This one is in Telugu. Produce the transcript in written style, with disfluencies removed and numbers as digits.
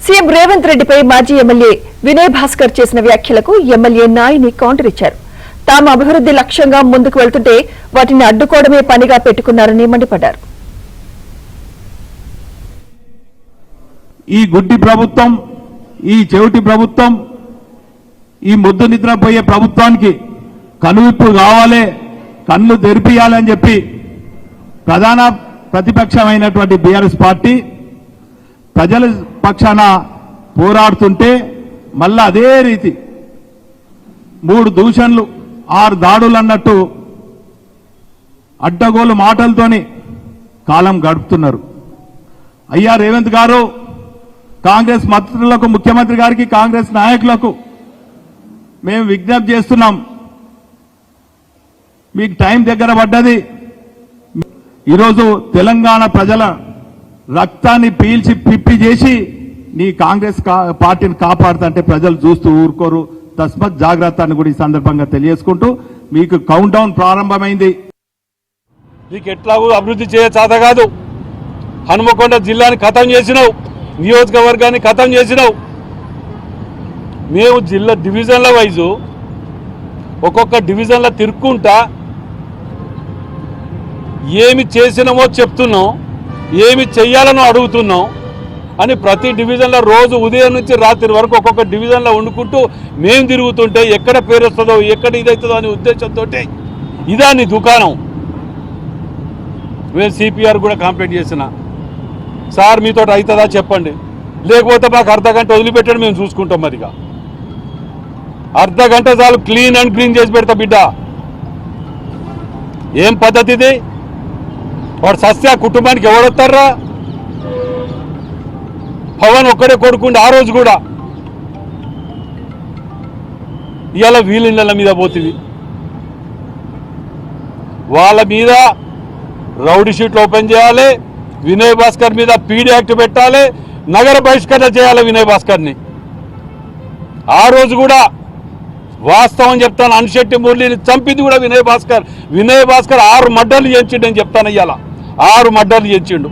సీఎం రేవంత్ రెడ్డిపై మాజీ ఎమ్మెల్యే వినయ్ భాస్కర్ చేసిన వ్యాఖ్యలకు ఎమ్మెల్యే నాయిని కౌంటర్ ఇచ్చారు. తాము అభివృద్ధి లక్ష్యంగా ముందుకు వెళ్తుంటే వాటిని అడ్డుకోవడమే పనిగా పెట్టుకున్నారని మండిపడ్డారు. ఈ గుడ్డి ప్రభుత్వం, ఈ చెవిటి ప్రభుత్వం, ఈ ముద్దు నిద్రపోయే ప్రభుత్వానికి కనువిప్పు కావాలి, కన్ను తెరిపియాలని చెప్పి ప్రధాన ప్రతిపక్షమైనటువంటి బీఆర్ఎస్ పార్టీ ప్రజల పక్షాన పోరాడుతుంటే మళ్ళా అదే రీతి 3 దూషణలు 6 దాడులు అన్నట్టు అడ్డగోలు మాటలతోని కాలం గడుపుతున్నారు. అయ్యా రేవంత్ గారు, కాంగ్రెస్ మంత్రులకు, ముఖ్యమంత్రి గారికి, కాంగ్రెస్ నాయకులకు మేము విజ్ఞప్తి చేస్తున్నాం. మీకు టైం దగ్గర పడ్డది. ఈరోజు తెలంగాణ ప్రజల రక్తాన్ని పీల్చి పిప్పి చేసి నీ కాంగ్రెస్ పార్టీని కాపాడుతుంటే ప్రజలు చూస్తూ ఊరుకోరు. తస్మత్ జాగ్రత్త అని కూడా ఈ సందర్భంగా తెలియజేసుకుంటూ మీకు కౌంట్ డౌన్ ప్రారంభమైంది. నీకు ఎట్లాగూ అభివృద్ధి చేయ చేత కాదు. హనుమకొండ జిల్లాని ఖతం చేసినావు, నియోజకవర్గాన్ని ఖతం చేసినావు. మేము జిల్లా డివిజన్ల వైజు ఒక్కొక్క డివిజన్లో తిరుక్కుంటా ఏమి చేసినామో చెప్తున్నాం, ఏమి చెయ్యాలనో అడుగుతున్నాం అని ప్రతి డివిజన్లో రోజు ఉదయం నుంచి రాత్రి వరకు ఒక్కొక్క డివిజన్లో వండుకుంటూ మేము తిరుగుతుంటే ఎక్కడ పేరు వస్తుందో, ఎక్కడ ఇదవుతుందో అనే ఉద్దేశంతో ఇదా నీ దుకాణం. మేము సిపిఆర్ కూడా కంప్లైంట్ చేసిన, సార్ మీతో అవుతుందా చెప్పండి, లేకపోతే మాకు అర్ధగంట వదిలిపెట్టండి, మేము చూసుకుంటాం. మరిగా అర్ధగంట చాలు, క్లీన్ అండ్ క్లీన్ చేసి పెడతా బిడ్డ. ఏం పద్ధతి ఇది? వాడు సస్య కుటుంబానికి ఎవడొస్తారా? పవన్ ఒక్కడే కొడుకుండి ఆ రోజు కూడా. ఇవాళ వీళ్ళ మీద పోతుంది, వాళ్ళ మీద రౌడీ షీట్లు ఓపెన్ చేయాలి, వినయ్ భాస్కర్ మీద పీడీ యాక్ట్ పెట్టాలి, నగర బహిష్కరణ చేయాలి వినయ్ భాస్కర్ని. ఆ రోజు కూడా వాస్తవం చెప్తాను, అన్షెట్టి మురళిని చంపింది కూడా వినయ్ భాస్కర్. వినయ్ భాస్కర్ 6 మర్డర్లు చేయించిండు అని చెప్తాను. ఇవాళ 6 మర్డర్లు చేయించిండు.